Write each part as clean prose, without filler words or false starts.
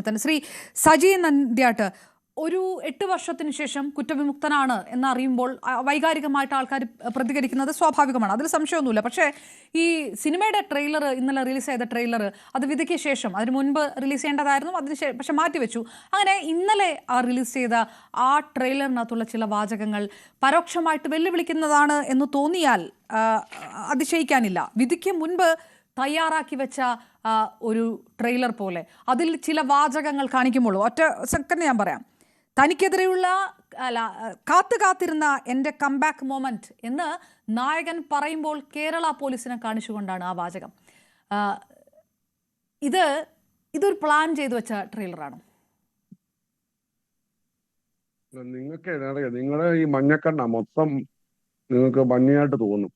തന്നെ ശ്രീ സജി നന്ദ്യാട്ട് ഒരു 8 വർഷത്തിന് ശേഷം കുറ്റവിമുക്തനാണ് എന്നറിയുമ്പോൾ വൈകാരികമായിട്ട് ആൾക്കാർ പ്രതികരിക്കുന്നത് സ്വാഭാവികമാണ്, അതിൽ സംശയമൊന്നുമില്ല. പക്ഷേ ഈ സിനിമയുടെ ട്രെയിലർ, ഇന്നലെ റിലീസ് ചെയ്ത ട്രെയിലർ, അത് വിധിക്ക് ശേഷം, അതിന് മുൻപ് റിലീസ് ചെയ്യേണ്ടതായിരുന്നു, പക്ഷെ മാറ്റിവെച്ചു. അങ്ങനെ ഇന്നലെ റിലീസ് ചെയ്ത ആ ട്രെയിലറിനകത്തുള്ള ചില വാചകങ്ങൾ പരോക്ഷമായിട്ട് വെല്ലുവിളിക്കുന്നതാണ് എന്ന് തോന്നിയാൽ അതിശയിക്കാനില്ല. വിധിക്ക് മുൻപ് തയ്യാറാക്കി വെച്ച ഒരു ട്രെയിലർ പോലെ അതിൽ ചില വാചകങ്ങൾ കാണിക്കുമ്പോൾ ഒറ്റ സെക്കൻഡ് ഞാൻ പറയാം. തനിക്കെതിരെയുള്ള കാത്തിരുന്ന എൻ്റെ കംബാക്ക് മൊമെന്റ് എന്ന് നായകൻ പറയുമ്പോൾ കേരള പോലീസിനെ കാണിച്ചുകൊണ്ടാണ് ആ വാചകം. ഇതൊരു പ്ലാൻ ചെയ്തു വെച്ച ട്രെയിലറാണോ? നിങ്ങൾക്ക് നിങ്ങളുടെ ഈ മഞ്ഞക്കണ്ണ മൊത്തം നിങ്ങൾക്ക് ഭംഗിയായിട്ട് തോന്നും.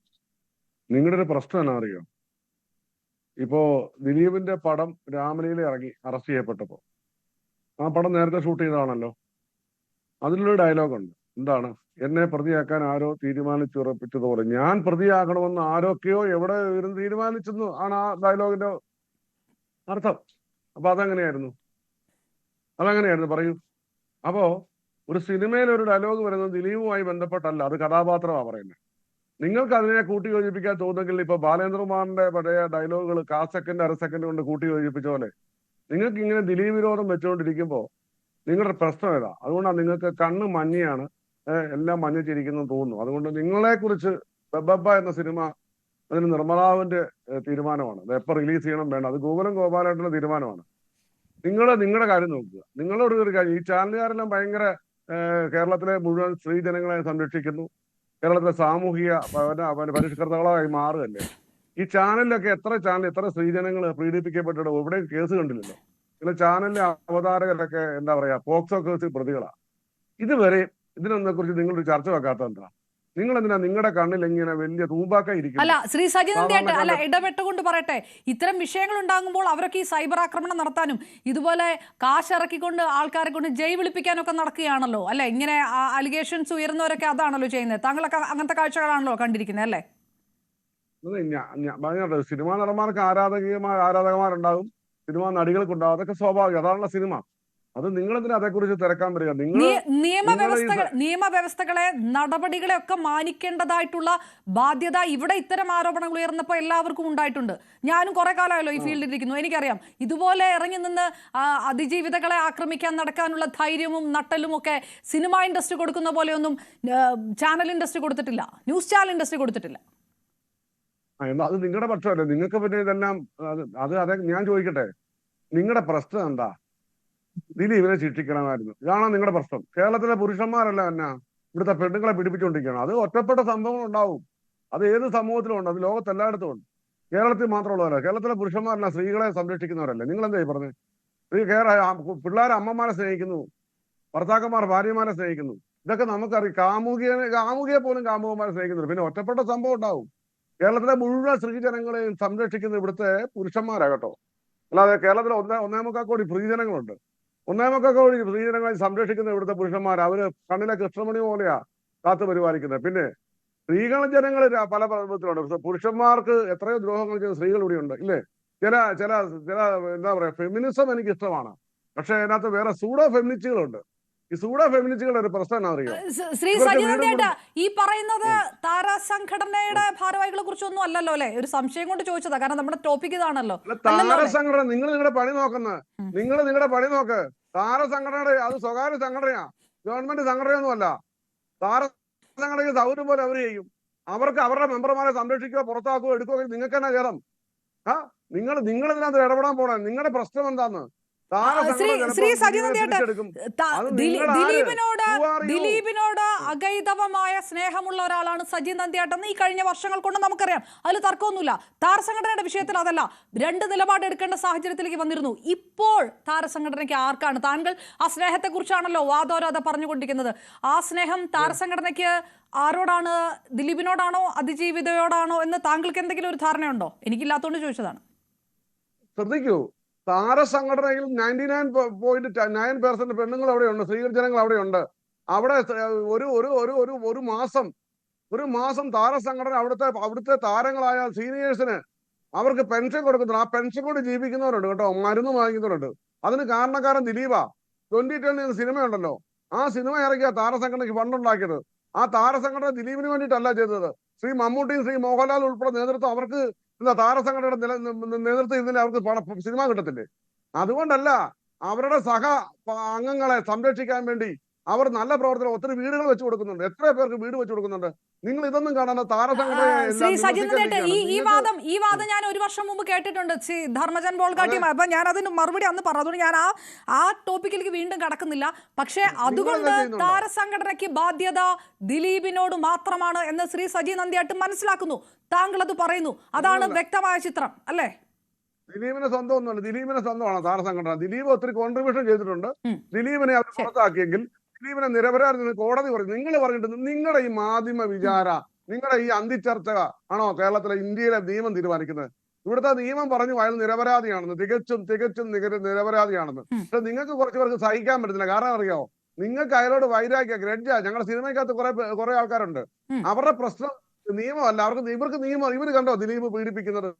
നിങ്ങളുടെ ഒരു പ്രശ്നം എന്നാ അറിയോ? ഇപ്പോ ദിലീപിന്റെ പടം രാമലീല ഇറങ്ങി അറസ്റ്റ് ചെയ്യപ്പെട്ടപ്പോ ആ പടം നേരത്തെ ഷൂട്ട് ചെയ്തതാണല്ലോ. അതിലൊരു ഡയലോഗുണ്ട്. എന്താണ്? എന്നെ പ്രതിയാക്കാൻ ആരോ തീരുമാനിച്ചുറപ്പിച്ചതുപോലെ ഞാൻ പ്രതിയാകണമെന്ന് ആരൊക്കെയോ എവിടെ ഇരുന്ന് തീരുമാനിച്ചെന്ന് ആണ് ആ ഡയലോഗിന്റെ അർത്ഥം. അപ്പൊ അതെങ്ങനെയായിരുന്നു പറയൂ. അപ്പോ ഒരു സിനിമയിൽ ഒരു ഡയലോഗ് വരുന്നത് ദിലീപുമായി ബന്ധപ്പെട്ടല്ല, അത് കഥാപാത്രമാണ് പറയുന്നത്. നിങ്ങൾക്ക് അതിനെ കൂട്ടി യോജിപ്പിക്കാൻ തോന്നുമെങ്കിൽ ഇപ്പൊ ബാലേന്ദ്രകുമാറിന്റെ പഴയ ഡയലോഗുകൾ സെക്കൻഡ് അര സെക്കൻഡ് കൊണ്ട് കൂട്ടി യോജിപ്പിച്ച പോലെ നിങ്ങൾക്ക് ഇങ്ങനെ ദിലീപ് വിരോധം വെച്ചുകൊണ്ടിരിക്കുമ്പോ നിങ്ങളുടെ പ്രശ്നം ഏതാ? അതുകൊണ്ടാണ് നിങ്ങൾക്ക് കണ്ണ് മഞ്ഞയാണ്, എല്ലാം മഞ്ഞച്ചിരിക്കുന്നു തോന്നുന്നു. അതുകൊണ്ട് നിങ്ങളെ കുറിച്ച് ബബ്ബ എന്ന സിനിമ അതിന് നിർമ്മലാവിന്റെ തീരുമാനമാണ്. അത് എപ്പോൾ റിലീസ് ചെയ്യണം വേണ്ട, അത് ഗോപാലേട്ടന്റെ തീരുമാനമാണ്. നിങ്ങളുടെ കാര്യം നോക്കുക. നിങ്ങളോട് ഒരു കാര്യം, ഈ ചാനലുകാരെല്ലാം ഭയങ്കര കേരളത്തിലെ മുഴുവൻ സ്ത്രീജനങ്ങളെ സംരക്ഷിക്കുന്നു, കേരളത്തിലെ സാമൂഹിക പരിഷ്കർത്താക്കളായി മാറുകയല്ലേ. ഈ ചാനലിലൊക്കെ എത്ര സ്ത്രീജനങ്ങൾ പീഡിപ്പിക്കപ്പെട്ടിട്ട് എവിടെയും കേസ് കണ്ടില്ലല്ലോ. ചില ചാനലിലെ അവതാരകരൊക്കെ എന്താ പറയാ പോക്സോ കേസ് പ്രതികളാ. ഇതുവരെ ഇതിനൊന്നെ കുറിച്ച് നിങ്ങളൊരു ചർച്ച വെക്കാത്ത എന്താ? നിങ്ങൾ എന്തിനാ നിങ്ങളുടെ കണ്ണിൽ ഇങ്ങനെ വലിയ തൂമ്പാക്ക ഇരിക്കും? അല്ല ശ്രീ സജി നന്ദ്യാട്ട്, അല്ല ഇടപെട്ടുകൊണ്ട് പറയട്ടെ, ഇത്തരം വിഷയങ്ങൾ ഉണ്ടാകുമ്പോൾ അവരൊക്കെ ഈ സൈബർ ആക്രമണം നടത്താനും ഇതുപോലെ കാശിറക്കിക്കൊണ്ട് ആൾക്കാരെ കൊണ്ട് ജയ് വിളിപ്പിക്കാനൊക്കെ നടക്കുകയാണല്ലോ, അല്ലെ? ഇങ്ങനെ അലിഗേഷൻസ് ഉയർന്നവരൊക്കെ അതാണല്ലോ ചെയ്യുന്നത്. താങ്കളൊക്കെ അങ്ങനത്തെ കാഴ്ചകളാണല്ലോ കണ്ടിരിക്കുന്നത്, അല്ലേ? സിനിമാ നടന്മാർക്ക് ആരാധകന്മാരുണ്ടാകും, സിനിമാ നടികൾക്കുണ്ടാകും, അതൊക്കെ സ്വാഭാവികം, അതാണല്ലോ സിനിമ. അത് നിങ്ങളെന്തിനാ അതേക്കുറിച്ച് തിരക്കാൻ വരിക? നിയമവ്യവസ്ഥകളെ, നടപടികളെ ഒക്കെ മാനിക്കേണ്ടതായിട്ടുള്ള ബാധ്യത ഇവിടെ ഇത്തരം ആരോപണങ്ങൾ ഉയർന്നപ്പോൾ എല്ലാവർക്കും ഉണ്ടായിട്ടുണ്ട്. ഞാനും കുറെ കാലമായല്ലോ ഈ ഫീൽഡിൽ ഇരിക്കുന്നു, എനിക്കറിയാം. ഇതുപോലെ ഇറങ്ങി നിന്ന് അതിജീവിതകളെ ആക്രമിക്കാൻ നടക്കാനുള്ള ധൈര്യവും നട്ടലും ഒക്കെ സിനിമ ഇൻഡസ്ട്രി കൊടുക്കുന്ന പോലെയൊന്നും ചാനൽ ഇൻഡസ്ട്രി കൊടുത്തിട്ടില്ല, ന്യൂസ് ചാനൽ ഇൻഡസ്ട്രി കൊടുത്തിട്ടില്ല. അത് നിങ്ങളുടെ പക്ഷമല്ലേ? നിങ്ങൾക്ക് പിന്നെ ഇതെല്ലാം അതെ. ഞാൻ ചോദിക്കട്ടെ, നിങ്ങളുടെ പ്രശ്നം എന്താ? ദിലീപിനെ ശിക്ഷിക്കണമായിരുന്നു, ഇതാണോ നിങ്ങളുടെ പ്രശ്നം? കേരളത്തിലെ പുരുഷന്മാരല്ല എന്നാ ഇവിടുത്തെ പെണ്ണുങ്ങളെ പിടിപ്പിച്ചുകൊണ്ടിരിക്കണം. അത് ഒറ്റപ്പെട്ട സംഭവങ്ങൾ ഉണ്ടാവും, അത് ഏത് സമൂഹത്തിലും ഉണ്ട്, അത് ലോകത്തെല്ലായിടത്തും ഉണ്ട്. കേരളത്തിൽ മാത്രമുള്ളവരല്ല, കേരളത്തിലെ പുരുഷന്മാരല്ല സ്ത്രീകളെ സംരക്ഷിക്കുന്നവരല്ലേ. നിങ്ങൾ എന്തായി പറഞ്ഞത്? പിള്ളേരെ അമ്മമാരെ സ്നേഹിക്കുന്നു, ഭർത്താക്കന്മാർ ഭാര്യമാരെ സ്നേഹിക്കുന്നു, ഇതൊക്കെ നമുക്കറിയാം. കാമുകിയെ പോലും കാമുകന്മാരെ സ്നേഹിക്കുന്നു. പിന്നെ ഒറ്റപ്പെട്ട സംഭവം ഉണ്ടാവും. കേരളത്തിലെ മുഴുവൻ സ്ത്രീജനങ്ങളെയും സംരക്ഷിക്കുന്ന ഇവിടുത്തെ പുരുഷന്മാരാ കേട്ടോ. അല്ലാതെ കേരളത്തിലെ 1.25 കോടി സ്ത്രീജനങ്ങളുണ്ട്. 1.25 കോടി സ്ത്രീജനങ്ങളെ സംരക്ഷിക്കുന്ന ഇവിടുത്തെ പുരുഷന്മാർ, അവര് കണ്ണിലെ കൃഷ്ണമണി പോലെയാ കാത്തു പരിപാലിക്കുന്നത്. പിന്നെ സ്ത്രീകൾ ജനങ്ങൾ പല പർവ്വത്തിലുണ്ട്. പുരുഷന്മാർക്ക് എത്രയോ ദ്രോഹങ്ങൾ ചെയ്യുന്ന സ്ത്രീകൾ ഇവിടെ ഉണ്ട്, ഇല്ലേ? ചില ചില ചില എന്താ പറയാ, ഫെമിനിസം എനിക്ക് ഇഷ്ടമാണ്, പക്ഷെ അതിനകത്ത് വേറെ സൂഡോ ഫെമിനിസ്റ്റുകളുണ്ട്. ഈ സൂഡോ ഫെമിനിസ്റ്റുകളുടെ ഒരു പ്രശ്നം എന്നാ അറിയോ? ശ്രീ സജി നന്ദ്യാട്ട്, ഈ പറയുന്നത് താരസംഘടനയുടെ ഭാരവാഹികളെ കുറിച്ചൊന്നും അല്ലല്ലോ, അല്ലെ? ഒരു സംശയം കൊണ്ട് ചോദിച്ചതാ, കാരണം നമ്മുടെ ടോപ്പിക് ഇതാണല്ലോ. താരസംഘടന നിങ്ങളുടെ പണി നിങ്ങളുടെ പണി നോക്ക്. താരസംഘടനയുടെ അത് സ്വകാര്യ സംഘടനയാ, ഗവൺമെന്റ് സംഘടനയൊന്നും അല്ല. താരസംഘടനയ്ക്ക് സൗകര്യം പോലെ അവർ ചെയ്യും. അവർക്ക് അവരുടെ മെമ്പർമാരെ സംരക്ഷിക്കുക, പുറത്താക്കുകയോ എടുക്കുകയോ നിങ്ങൾക്ക് തന്നെ കയറാം. നിങ്ങൾ ഇതിനകത്ത് ഇടപെടാൻ പോണേ. നിങ്ങളുടെ പ്രശ്നം എന്താന്ന്? ശ്രീ സജി നന്ദ്യാട്ട്, ദിലീപിനോട് അഗൈതവമായ സ്നേഹമുള്ള ഒരാളാണ് സജി നന്ദ്യാട്ടെന്ന് ഈ കഴിഞ്ഞ വർഷങ്ങൾ കൊണ്ട് നമുക്കറിയാം, അതിൽ തർക്കമൊന്നുമില്ല. താരസംഘടനയുടെ വിഷയത്തിൽ അതല്ല, 2 നിലപാട് എടുക്കേണ്ട സാഹചര്യത്തിലേക്ക് വന്നിരുന്നു. ഇപ്പോൾ താരസംഘടനയ്ക്ക് ആർക്കാണ്? താങ്കൾ ആ സ്നേഹത്തെ കുറിച്ചാണല്ലോ വാദോരാതെ പറഞ്ഞുകൊണ്ടിരിക്കുന്നത്. ആ സ്നേഹം താരസംഘടനയ്ക്ക് ആരോടാണ്? ദിലീപിനോടാണോ അതിജീവിതയോടാണോ എന്ന് താങ്കൾക്ക് എന്തെങ്കിലും ഒരു ധാരണയുണ്ടോ? എനിക്കില്ലാത്തതുകൊണ്ട് ചോദിച്ചതാണ്. ശ്രദ്ധിക്കൂ, താരസംഘടനയിൽ 99.9% പെണ്ണുങ്ങൾ അവിടെയുണ്ട്, സ്ത്രീജനങ്ങൾ അവിടെയുണ്ട്. അവിടെ ഒരു മാസം താരസംഘടന അവിടുത്തെ താരങ്ങളായ സീനിയേഴ്സിന് അവർക്ക് പെൻഷൻ കൊടുക്കുന്നുണ്ട്. ആ പെൻഷൻ കൊണ്ട് ജീവിക്കുന്നവരുണ്ട് കേട്ടോ, മരുന്ന് വാങ്ങിക്കുന്നവരുണ്ട്. അതിന് കാരണക്കാരൻ ദിലീപാ. 2010 എന്ന സിനിമയുണ്ടല്ലോ, ആ സിനിമ ഇറക്കിയ താരസംഘടനയ്ക്ക് ഫണ്ടുണ്ടാക്കിയത്. ആ താരസംഘടന ദിലീപിന് വേണ്ടിയിട്ടല്ല ചെയ്തത്. ശ്രീ മമ്മൂട്ടിയും ശ്രീ മോഹൻലാൽ ഉൾപ്പെടെ നേതൃത്വം അവർക്ക് താരസംഘടനയുടെ നേതൃത്വം ഇതിന് അവർക്ക് സിനിമ കിട്ടത്തില്ലേ? അതുകൊണ്ടല്ല, അവരുടെ അംഗങ്ങളെ സംരക്ഷിക്കാൻ വേണ്ടി അവർ നല്ല പ്രവർത്തനം ഒത്തിരി വീടുകൾ വെച്ച് കൊടുക്കുന്നുണ്ട്. എത്ര പേർക്ക് വീട് വെച്ച് കൊടുക്കുന്നുണ്ട്? നിങ്ങൾ ഇതൊന്നും കാണാൻ ശ്രീ സജിന്ദ്രേട്ട, ഈ വാദം ഞാൻ ഒരു വർഷം മുമ്പ് കേട്ടിട്ടുണ്ട് ശ്രീ ധർമ്മജൻ ബോൾഗാട്ടിയും. അപ്പൊ ഞാൻ അതിന് മറുപടി അന്ന് പറഞ്ഞു. അതുകൊണ്ട് ഞാൻ ആ ടോപ്പിക്കിലേക്ക് വീണ്ടും കടക്കുന്നില്ല. പക്ഷെ അതുകൊണ്ട് താരസംഘടനയ്ക്ക് ബാധ്യത ദിലീപിനോട് മാത്രമാണ് എന്ന് ശ്രീ സജി നന്ദിയാട്ട് മനസ്സിലാക്കുന്നു. താങ്കൾ അത് പറയുന്നു. അതാണ് വ്യക്തമായ ചിത്രം അല്ലേ? ദിലീപിന്റെ സ്വന്തം ഒന്നുമല്ല, ദിലീപിന്റെ സ്വന്തമാണ് താരസംഘടന. ദിലീപ് ഒത്തിരി കോൺട്രിബ്യൂഷൻ ചെയ്തിട്ടുണ്ട്. ദിലീപിനെ അവർ പുറത്താക്കിയെങ്കിൽ ദിലീപിനെ നിരപരാധി കോടതി പറയും. നിങ്ങൾ പറഞ്ഞിട്ട് നിങ്ങളുടെ ഈ മാധ്യമ വിചാര, നിങ്ങളുടെ ഈ അന്തിച്ചർച്ച ആണോ കേരളത്തിലെ ഇന്ത്യയിലെ നിയമം തീരുമാനിക്കുന്നത്? ഇവിടുത്തെ നിയമം പറഞ്ഞു അയാൾ നിരപരാധിയാണെന്ന്, തികച്ചും നിരപരാധിയാണെന്ന്. പക്ഷെ നിങ്ങൾക്ക് കുറച്ച് പേർക്ക് സഹിക്കാൻ പറ്റുന്നില്ല. കാരണം അറിയാമോ, നിങ്ങൾക്ക് അയാളോട് വൈരാഗ്യ ഗ്രഡ്ജ. ഞങ്ങളുടെ സിനിമയ്ക്കകത്ത് കുറെ ആൾക്കാരുണ്ട്. അവരുടെ പ്രശ്നം നിയമമല്ല, ഇവർക്ക് നിയമം. ഇവര് കണ്ടോ ദിലീപ് പീഡിപ്പിക്കുന്നത്,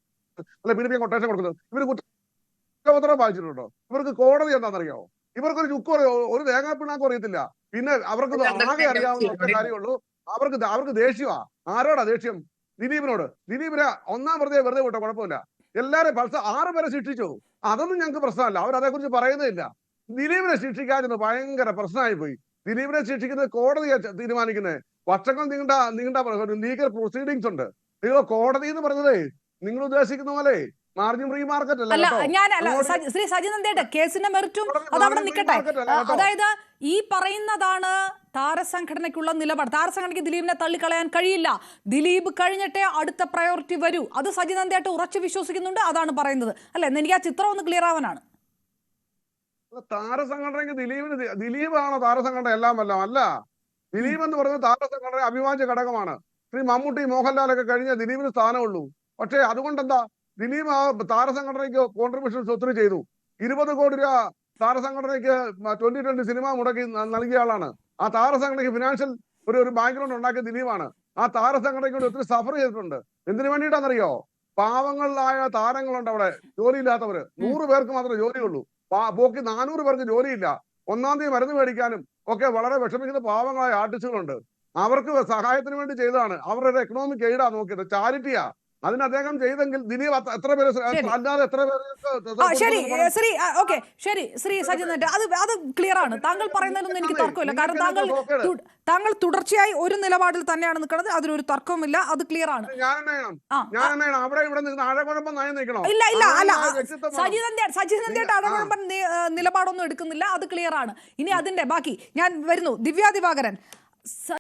അല്ലെ പീഡിപ്പിക്കാൻ കൊട്ടേഷൻ കൊടുക്കുന്നത്? ഇവര് കുറ്റപത്രം വായിച്ചിട്ടുണ്ടോ? ഇവർക്ക് കോടതി എന്താണെന്നറിയാമോ? ഇവർക്കൊരു ചുക്ക് ഒരു തേങ്ങാപ്പിണ്ണാക്കും അറിയത്തില്ല. പിന്നെ അവർക്ക് ആകെ അറിയാവുന്ന ഒറ്റ കാര്യമുള്ളൂ, അവർക്ക് ദേഷ്യമാ. ആരോടാ ദേഷ്യം? ദിലീപിനോട്. ദിലീപിനെ ഒന്നാം വെറുതെ വിട്ടോ, കുഴപ്പമില്ല. എല്ലാരും 6 പേരെ ശിക്ഷിച്ചു, അതൊന്നും ഞങ്ങൾക്ക് പ്രശ്നമല്ല. അവരതേക്കുറിച്ച് പറയുന്നില്ല. ദിലീപിനെ ശിക്ഷിക്കാതിരുന്നത് ഭയങ്കര പ്രശ്നമായി പോയി. ദിലീപിനെ ശിക്ഷിക്കുന്നത് കോടതിയെ തീരുമാനിക്കുന്നത്. വർഷങ്ങൾ നീണ്ട ലീഗൽ പ്രൊസീഡിങ്സ് ഉണ്ട്. കോടതി എന്ന് പറയുന്നത് നിങ്ങൾ ഉദ്ദേശിക്കുന്ന പോലെ മാർജിൻ ഫ്രീ മാർക്കറ്റ് അല്ല. ശ്രീ സജി നന്ദിയാട്ട്, കേസിന്റെ മെറിറ്റും അതവിടെ നിൽക്കട്ടെ. അതായത് ഈ പറയുന്നതാണ് താരസംഘടനയ്ക്കുള്ള നിലപാട്. താരസംഘടനയ്ക്ക് ദിലീപിനെ തള്ളിക്കളയാൻ കഴിയില്ല. ദിലീപ് കഴിഞ്ഞിട്ടേ അടുത്ത പ്രയോറിറ്റി വരൂ. അത് സജി നന്ദിയാട്ട് ഉറച്ചു വിശ്വസിക്കുന്നുണ്ട്. അതാണ് പറയുന്നത് അല്ലെ? എനിക്ക് ആ ചിത്രം ഒന്ന് ക്ലിയർ ആവാനാണ്. താരസംഘടനയ്ക്ക് ദിലീപാണോ താരസംഘടന? എല്ലാം അല്ല. ദിലീപ് എന്ന് പറയുന്നത് താരസംഘടന അവിഭാജ്യ ഘടകമാണ്. ശ്രീ മമ്മൂട്ടി മോഹൻലാലൊക്കെ കഴിഞ്ഞ ദിലീപിന് സ്ഥാനമുള്ളൂ. പക്ഷേ അതുകൊണ്ടെന്താ, ദിലീപ് ആ താരസംഘടനയ്ക്ക് കോൺട്രിബ്യൂഷൻ ഒത്തിരി ചെയ്തു. 20 കോടി രൂപ താരസംഘടനയ്ക്ക് 2020 സിനിമ മുടക്കി നൽകിയ ആളാണ്. ആ താരസംഘടനയ്ക്ക് ഫിനാൻഷ്യൽ ഒരു ബാക്ക്ഗ്രൗണ്ട് ഉണ്ടാക്കിയ ദിലീപാണ്. ആ താരസംഘടനയ്ക്ക് ഒത്തിരി സഫർ ചെയ്തിട്ടുണ്ട്. എന്തിനു വേണ്ടിയിട്ടാണെന്നറിയോ? പാവങ്ങളിലായ താരങ്ങളുണ്ട് അവിടെ, ജോലിയില്ലാത്തവര്. 100 പേർക്ക് മാത്രമേ ജോലിയുള്ളൂ. ബാക്കി 400 പേർക്ക് ജോലിയില്ല. ഒന്നാം തീയതി മരുന്ന് മേടിക്കാനും ഒക്കെ വളരെ വിഷമിക്കുന്ന പാവങ്ങളായ ആർട്ടിസ്റ്റുകളുണ്ട്. അവർക്ക് സഹായത്തിന് വേണ്ടി ചെയ്തതാണ്. അവരുടെ എക്കണോമിക് എയ്ഡാ നോക്കിയത്, ചാരിറ്റിയാ. അതിന് അദ്ദേഹം ചെയ്തെങ്കിൽ ദിലീപ് എത്ര പേര് അല്ലാതെ എത്ര ശരി ശ്രീ സജി നന്ദിയാട്ട്, അത് ക്ലിയർ ആണ്. താങ്കൾ പറയുന്നതിലൊന്നും എനിക്ക് തർക്കമില്ല. കാരണം താങ്കൾ തുടർച്ചയായി ഒരു നിലപാടിൽ തന്നെയാണ് നിൽക്കുന്നത്. അതിലൊരു തർക്കവുമില്ല. അത് ക്ലിയർ ആണ്. ഇല്ല അല്ല, സജി നന്ദിയാട്ട് അഴകുഴമ്പൻ നിലപാടൊന്നും എടുക്കുന്നില്ല. അത് ക്ലിയർ ആണ്. ഇനി അതിന്റെ ബാക്കി ഞാൻ വരുന്നു. ദിവ്യ ദിവാകരൻ,